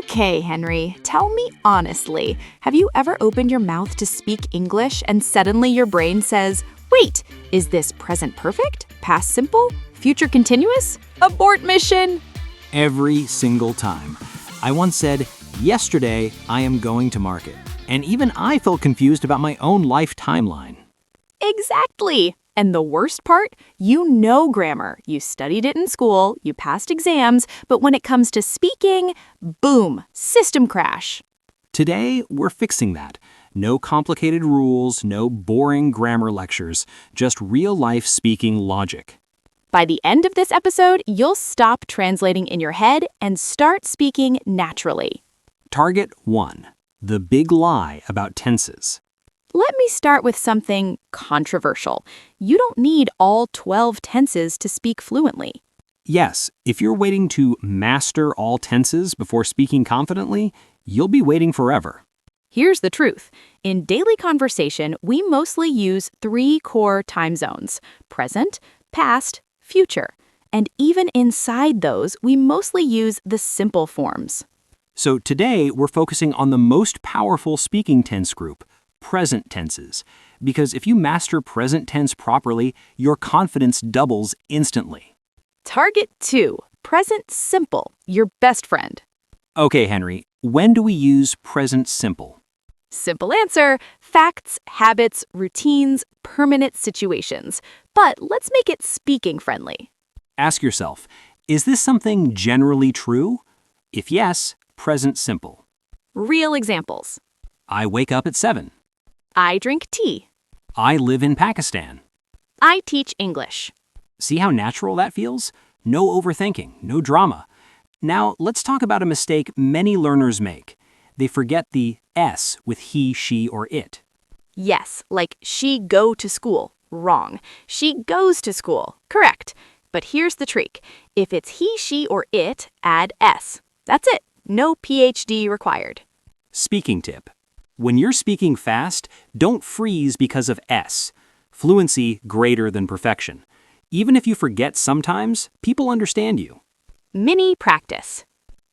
Okay, Henry, tell me honestly, have you ever opened your mouth to speak English and suddenly your brain says, wait, is this present perfect, past simple, future continuous, abort mission? Every single time. I once said, yesterday I am going to market. And even I felt confused about my own life timeline. Exactly. And the worst part, you know grammar. You studied it in school, you passed exams, but when it comes to speaking, boom, system crash. Today, we're fixing that. No complicated rules, no boring grammar lectures, just real-life speaking logic. By the end of this episode, you'll stop translating in your head and start speaking naturally. Target 1. The big lie about tenses. Let me start with something controversial. You don't need all 12 tenses to speak fluently. Yes, if you're waiting to master all tenses before speaking confidently, you'll be waiting forever. Here's the truth. In daily conversation, we mostly use 3 core time zones: present, past, future. And even inside those, we mostly use the simple forms. So today, we're focusing on the most powerful speaking tense group, present tenses, because if you master present tense properly, your confidence doubles instantly. Target 2, present simple, your best friend. Okay, Henry, when do we use present simple? Simple answer, facts, habits, routines, permanent situations. But let's make it speaking friendly. Ask yourself, is this something generally true? If yes, present simple. Real examples. I wake up at 7. I drink tea. I live in Pakistan. I teach English. See how natural that feels? No overthinking, no drama. Now, let's talk about a mistake many learners make. They forget the S with he, she, or it. Yes, like she go to school. Wrong. She goes to school. Correct. But here's the trick. If it's he, she, or it, add S. That's it. No PhD required. Speaking tip. When you're speaking fast, don't freeze because of S. Fluency greater than perfection. Even if you forget sometimes, people understand you. Mini practice.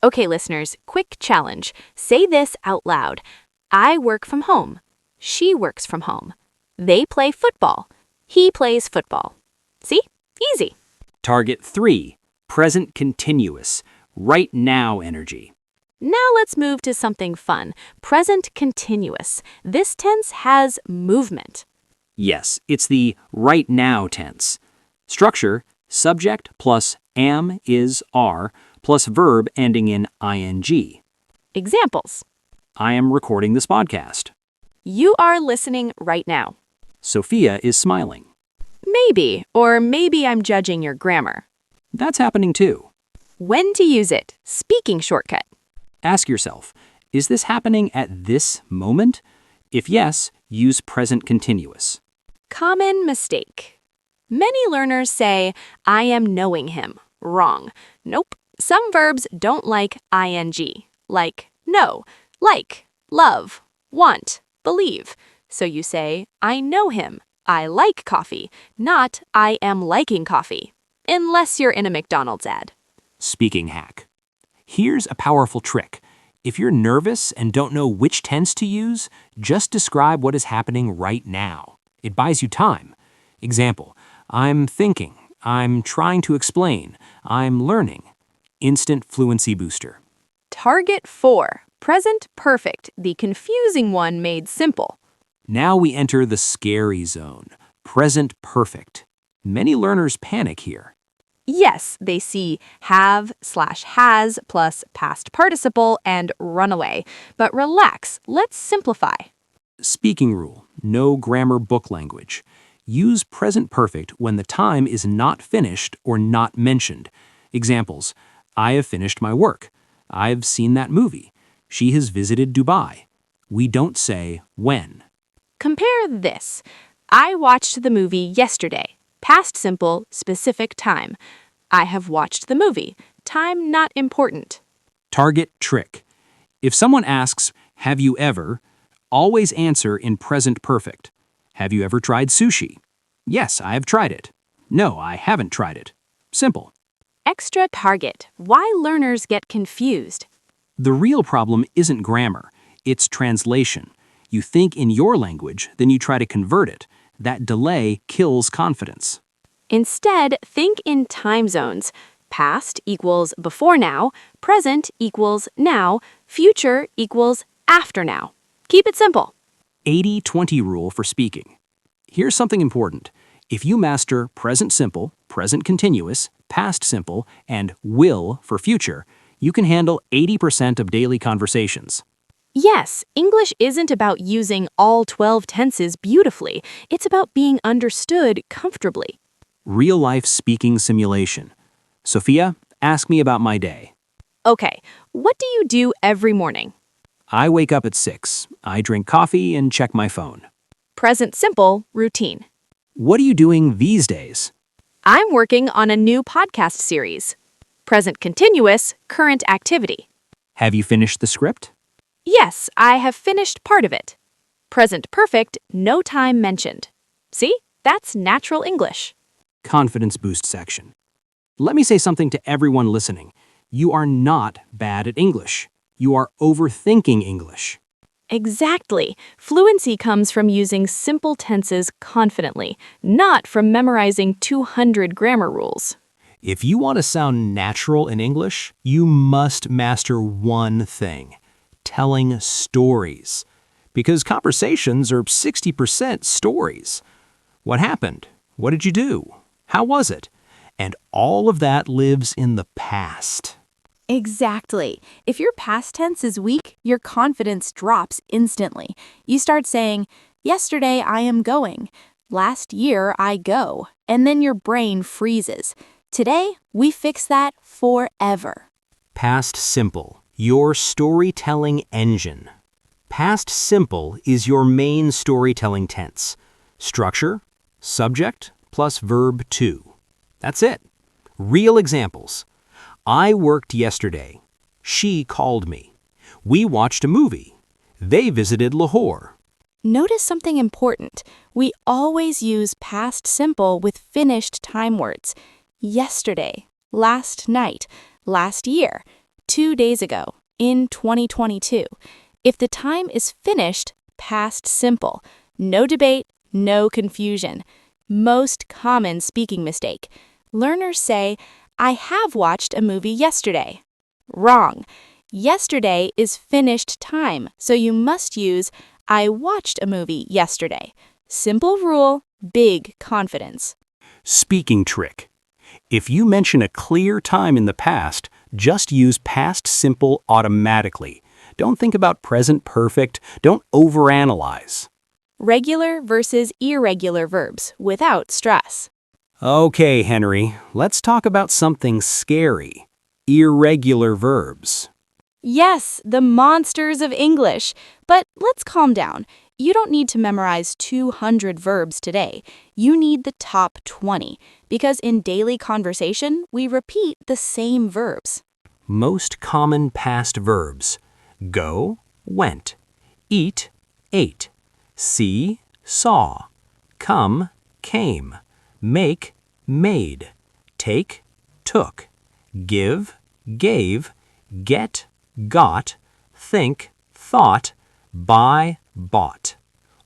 Okay, listeners, quick challenge. Say this out loud. I work from home. She works from home. They play football. He plays football. See? Easy. Target 3. Present continuous. Right now energy. Now let's move to something fun. Present continuous. This tense has movement. Yes, it's the right now tense. Structure, subject plus am, is, are, plus verb ending in ing. Examples. I am recording this podcast. You are listening right now. Sophia is smiling. Maybe, or maybe I'm judging your grammar. That's happening too. When to use it. Speaking shortcut. Ask yourself, is this happening at this moment? If yes, use present continuous. Common mistake. Many learners say, I am knowing him. Wrong. Nope. Some verbs don't like ing. Like know, like, love, want, believe. So you say, I know him. I like coffee, not I am liking coffee. Unless you're in a McDonald's ad. Speaking hack. Here's a powerful trick. If you're nervous and don't know which tense to use, just describe what is happening right now. It buys you time. Example, I'm thinking, I'm trying to explain, I'm learning. Instant fluency booster. Target 4, present perfect, the confusing one made simple. Now we enter the scary zone, present perfect. Many learners panic here. Yes, they see have/has plus past participle and run away. But relax, let's simplify. Speaking rule, no grammar book language. Use present perfect when the time is not finished or not mentioned. Examples, I have finished my work. I've seen that movie. She has visited Dubai. We don't say when. Compare this. I watched the movie yesterday. Past simple, specific time. I have watched the movie. Time not important. Target trick. If someone asks, have you ever, always answer in present perfect. Have you ever tried sushi? Yes, I have tried it. No, I haven't tried it. Simple. Extra target. Why learners get confused. The real problem isn't grammar, it's translation. You think in your language, then you try to convert it. That delay kills confidence. Instead, think in time zones. Past equals before now, present equals now, future equals after now. Keep it simple. 80-20 rule for speaking. Here's something important. If you master present simple, present continuous, past simple, and will for future, you can handle 80% of daily conversations. Yes, English isn't about using all 12 tenses beautifully. It's about being understood comfortably. Real-life speaking simulation. Sophia, ask me about my day. Okay, what do you do every morning? I wake up at 6. I drink coffee and check my phone. Present simple, routine. What are you doing these days? I'm working on a new podcast series. Present continuous, current activity. Have you finished the script? Yes, I have finished part of it. Present perfect, no time mentioned. See? That's natural English. Confidence boost section. Let me say something to everyone listening. You are not bad at English. You are overthinking English. Exactly. Fluency comes from using simple tenses confidently, not from memorizing 200 grammar rules. If you want to sound natural in English, you must master one thing: telling stories. Because conversations are 60% stories. What happened? What did you do? How was it? And all of that lives in the past. Exactly. If your past tense is weak, your confidence drops instantly. You start saying, yesterday I am going, last year I go, and then your brain freezes. Today, we fix that forever. Past simple, your storytelling engine. Past simple is your main storytelling tense. Structure, subject, plus verb to. That's it. Real examples. I worked yesterday. She called me. We watched a movie. They visited Lahore. Notice something important. We always use past simple with finished time words. Yesterday, last night, last year, 2 days ago, in 2022. If the time is finished, past simple. No debate, no confusion. Most common speaking mistake. Learners say, I have watched a movie yesterday. Wrong. Yesterday is finished time, so you must use I watched a movie yesterday. Simple rule, big confidence. Speaking trick. If you mention a clear time in the past, just use past simple automatically. Don't think about present perfect. Don't overanalyze. Regular versus irregular verbs without stress. Okay, Henry, let's talk about something scary. Irregular verbs. Yes, the monsters of English. But let's calm down. You don't need to memorize 200 verbs today. You need the top 20, because in daily conversation, we repeat the same verbs. Most common past verbs. Go, went. Eat, ate. See, saw. Come, came. Make, made. Take, took. Give, gave. Get, got. Think, thought. Buy, bought.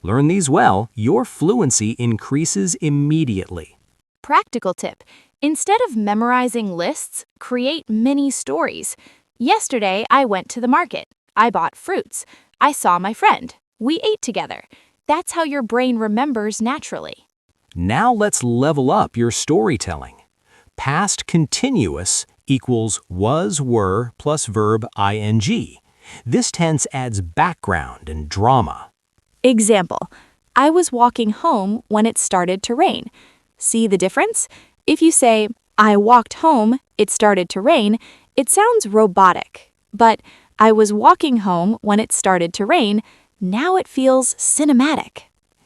Learn these well, your fluency increases immediately. Practical tip. Instead of memorizing lists, create mini stories. Yesterday, I went to the market. I bought fruits. I saw my friend. We ate together. That's how your brain remembers naturally. Now let's level up your storytelling. Past continuous equals was, were, plus verb ing. This tense adds background and drama. Example. I was walking home when it started to rain. See the difference? If you say, I walked home, it started to rain, it sounds robotic. But I was walking home when it started to rain, now it feels cinematic.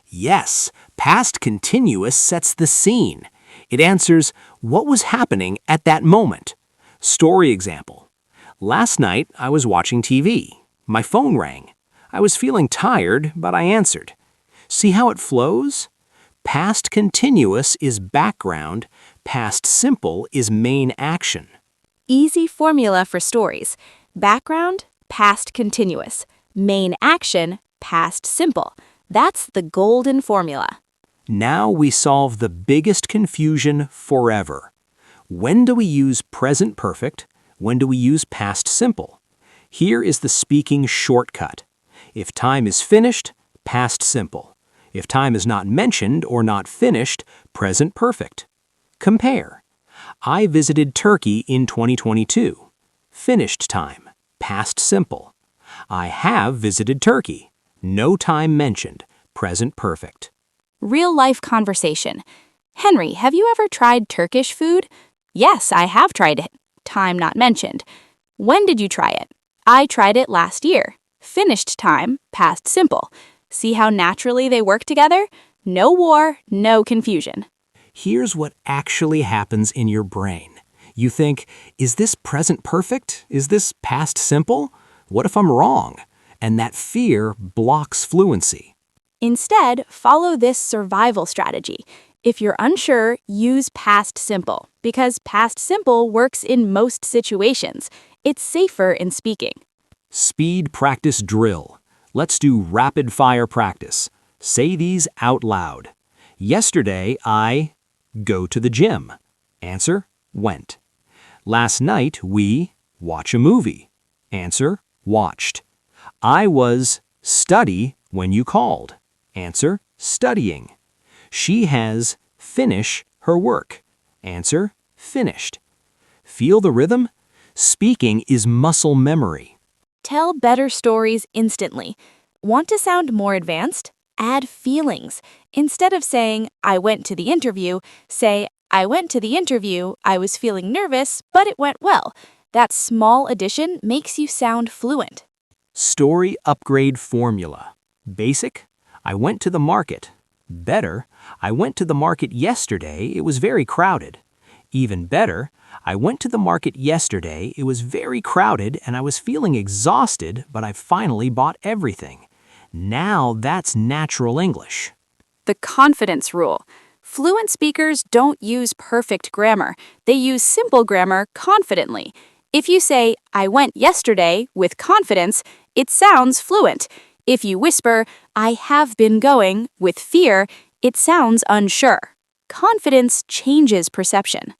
Yes, past continuous sets the scene. It answers what was happening at that moment. Story example. Last night, I was watching TV. My phone rang. I was feeling tired, but I answered. See how it flows? Past continuous is background. Past simple is main action. Easy formula for stories. Background, past continuous. Main action, past simple. That's the golden formula. Now we solve the biggest confusion forever. When do we use present perfect? When do we use past simple? Here is the speaking shortcut. If time is finished, past simple. If time is not mentioned or not finished, present perfect. Compare. I visited Turkey in 2022. Finished time, past simple. I have visited Turkey. No time mentioned, present perfect. Real-life conversation. Henry, have you ever tried Turkish food? Yes, I have tried it. Time not mentioned. When did you try it? I tried it last year. Finished time, past simple. See how naturally they work together? No war, no confusion. Here's what actually happens in your brain. You think, is this present perfect? Is this past simple? What if I'm wrong? And that fear blocks fluency. Instead, follow this survival strategy. If you're unsure, use past simple, because past simple works in most situations. It's safer in speaking. Speed practice drill. Let's do rapid fire practice. Say these out loud. Yesterday, I go to the gym. Answer, went. Last night, we watch a movie. Answer, watched. I was study when you called. Answer, studying. She has finish her work. Answer, finished. Feel the rhythm? Speaking is muscle memory. Tell better stories instantly. Want to sound more advanced? Add feelings. Instead of saying, I went to the interview, say, I went to the interview, I was feeling nervous, but it went well. That small addition makes you sound fluent. Story upgrade formula. Basic, I went to the market. Better, I went to the market yesterday, it was very crowded. Even better, I went to the market yesterday, it was very crowded and I was feeling exhausted, but I finally bought everything. Now that's natural English. The confidence rule. Fluent speakers don't use perfect grammar. They use simple grammar confidently. If you say, I went yesterday with confidence, it sounds fluent. If you whisper, I have been going with fear, it sounds unsure. Confidence changes perception.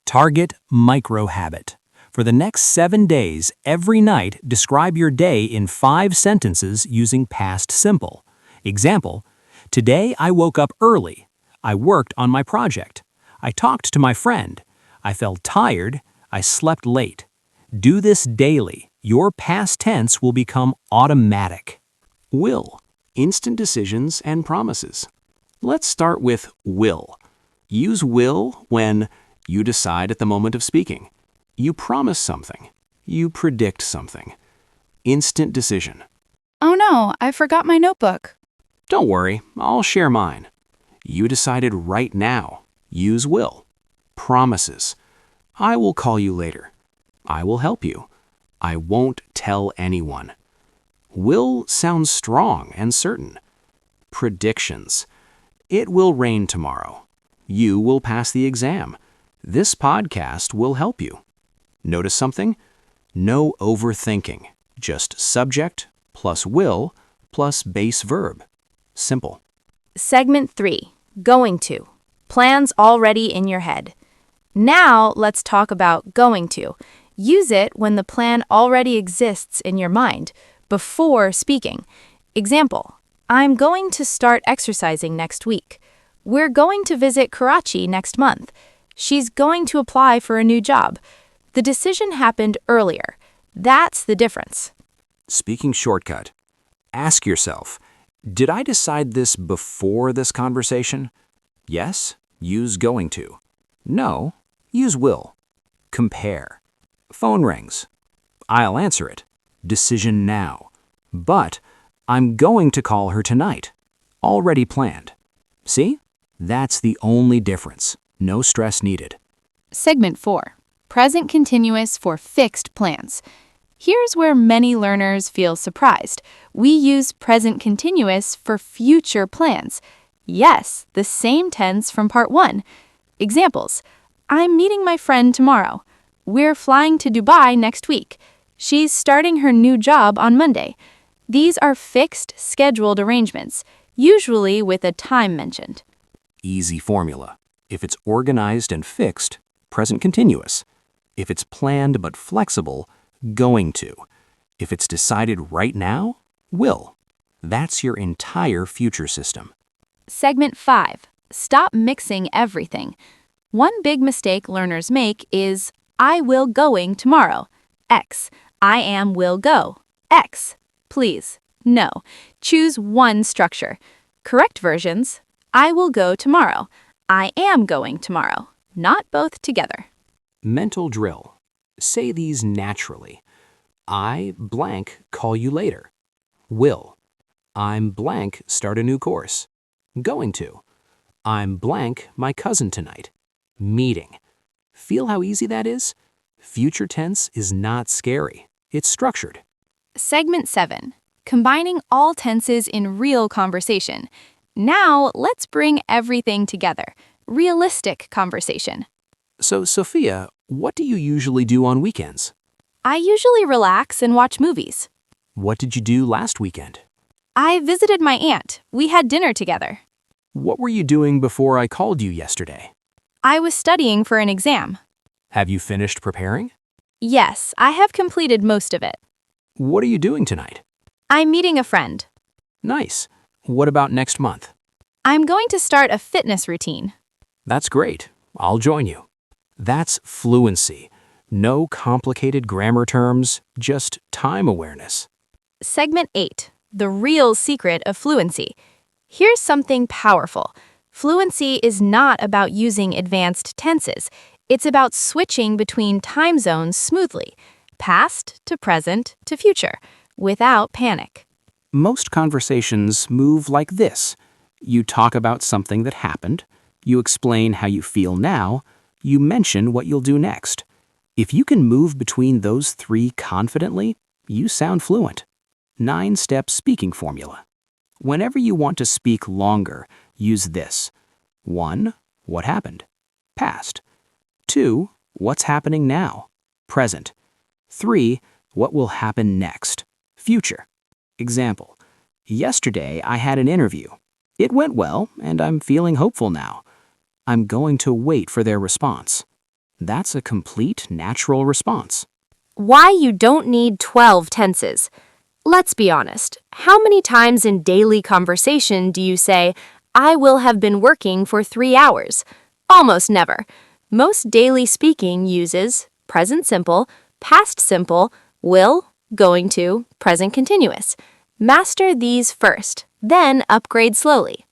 Target micro habit. For the next 7 days, every night, describe your day in 5 sentences using past simple. Example, today I woke up early. I worked on my project. I talked to my friend. I felt tired. I slept late. Do this daily. Your past tense will become automatic. Will. Instant decisions and promises. Let's start with will. Use will when you decide at the moment of speaking. You promise something. You predict something. Instant decision. Oh no, I forgot my notebook. Don't worry, I'll share mine. You decided right now. Use will. Promises. I will call you later. I will help you. I won't tell anyone. Will sounds strong and certain. Predictions. It will rain tomorrow. You will pass the exam. This podcast will help you. Notice something? No overthinking. Just subject plus will plus base verb. Simple. Segment 3. Going to. Plans already in your head. Now let's talk about going to. Use it when the plan already exists in your mind, before speaking. Example, I'm going to start exercising next week. We're going to visit Karachi next month. She's going to apply for a new job. The decision happened earlier. That's the difference. Speaking shortcut. Ask yourself, did I decide this before this conversation? Yes, use going to. No, use will. Compare. Phone rings. I'll answer it. Decision now. But I'm going to call her tonight. Already planned. See? That's the only difference. No stress needed. Segment 4. Present continuous for fixed plans. Here's where many learners feel surprised. We use present continuous for future plans. Yes, the same tense from part 1. Examples. I'm meeting my friend tomorrow. We're flying to Dubai next week. She's starting her new job on Monday. These are fixed, scheduled arrangements, usually with a time mentioned. Easy formula. If it's organized and fixed, present continuous. If it's planned but flexible, going to. If it's decided right now, will. That's your entire future system. Segment 5. Stop mixing everything. One big mistake learners make is I will going tomorrow. X. I am will go. X. Please. No. Choose one structure. Correct versions. I will go tomorrow. I am going tomorrow. Not both together. Mental drill. Say these naturally. I blank call you later. Will. I'm blank start a new course. Going to. I'm blank my cousin tonight. Meeting. Feel how easy that is? Future tense is not scary. It's structured. Segment 7. Combining all tenses in real conversation. Now, let's bring everything together. Realistic conversation. So, Sophia, what do you usually do on weekends? I usually relax and watch movies. What did you do last weekend? I visited my aunt. We had dinner together. What were you doing before I called you yesterday? I was studying for an exam. Have you finished preparing? Yes, I have completed most of it. What are you doing tonight? I'm meeting a friend. Nice. What about next month? I'm going to start a fitness routine. That's great. I'll join you. That's fluency. No complicated grammar terms, just time awareness. Segment 8. The real secret of fluency. Here's something powerful. Fluency is not about using advanced tenses. It's about switching between time zones smoothly, past to present to future, without panic. Most conversations move like this. You talk about something that happened, you explain how you feel now, you mention what you'll do next. If you can move between those three confidently, you sound fluent. 9-step speaking formula. Whenever you want to speak longer, use this. 1. What happened? Past. 2. What's happening now? Present. 3. What will happen next? Future. Example. Yesterday I had an interview. It went well, and I'm feeling hopeful now. I'm going to wait for their response. That's a complete, natural response. Why you don't need 12 tenses. Let's be honest. How many times in daily conversation do you say, I will have been working for 3 hours? Almost never. Most daily speaking uses present simple, past simple, will, going to, present continuous. Master these first, then upgrade slowly.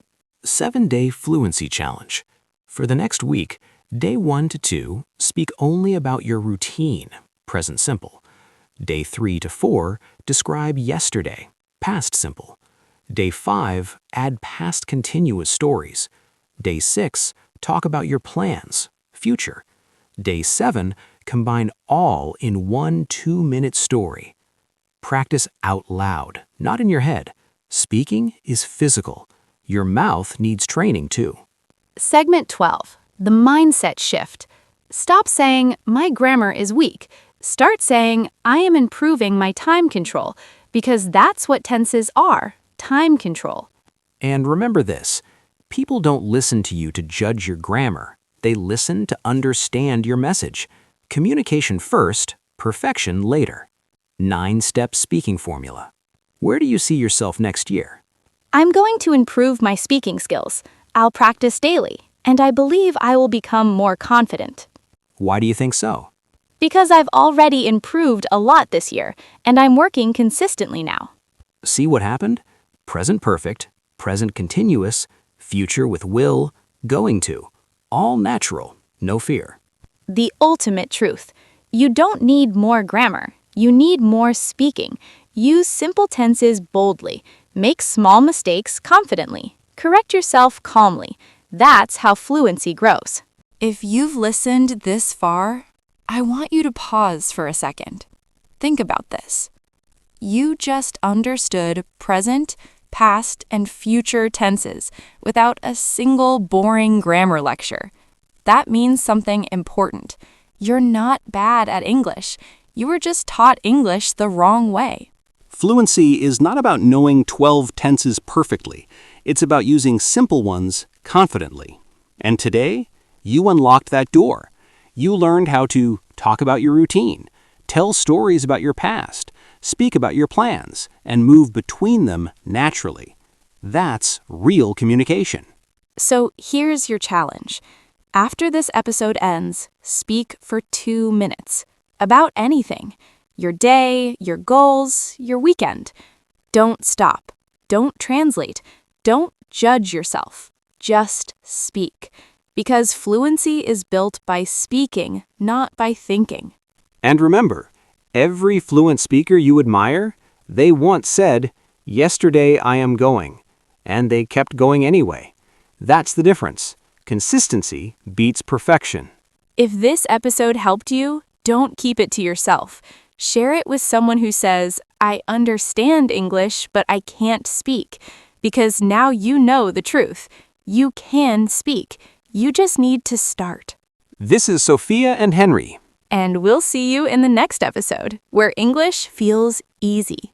7-day fluency challenge. For the next week, day 1 to 2, speak only about your routine, present simple. Day 3 to 4, describe yesterday, past simple. Day 5, add past continuous stories. Day 6, talk about your plans, future. Day 7, combine all in one 2-minute story. Practice out loud, not in your head. Speaking is physical. Your mouth needs training too. Segment 12. The mindset shift. Stop saying, my grammar is weak. Start saying, I am improving my time control, because that's what tenses are, time control. And remember this, people don't listen to you to judge your grammar. They listen to understand your message. Communication first, perfection later. 9-step speaking formula. Where do you see yourself next year? I'm going to improve my speaking skills. I'll practice daily, and I believe I will become more confident. Why do you think so? Because I've already improved a lot this year, and I'm working consistently now. See what happened? Present perfect, present continuous, future with will, going to. All natural, no fear. The ultimate truth. You don't need more grammar. You need more speaking. Use simple tenses boldly. Make small mistakes confidently. Correct yourself calmly. That's how fluency grows. If you've listened this far, I want you to pause for a second. Think about this. You just understood present, past, and future tenses without a single boring grammar lecture. That means something important. You're not bad at English. You were just taught English the wrong way. Fluency is not about knowing 12 tenses perfectly. It's about using simple ones confidently. And today, you unlocked that door. You learned how to talk about your routine, tell stories about your past, speak about your plans, and move between them naturally. That's real communication. So here's your challenge. After this episode ends, speak for 2 minutes about anything. Your day, your goals, your weekend. Don't stop. Don't translate. Don't judge yourself. Just speak. Because fluency is built by speaking, not by thinking. And remember, every fluent speaker you admire, they once said, "Yesterday I am going," and they kept going anyway. That's the difference. Consistency beats perfection. If this episode helped you, don't keep it to yourself. Share it with someone who says, "I understand English, but I can't speak." Because now you know the truth. You can speak. You just need to start. This is Sophia and Henry. And we'll see you in the next episode, where English feels easy.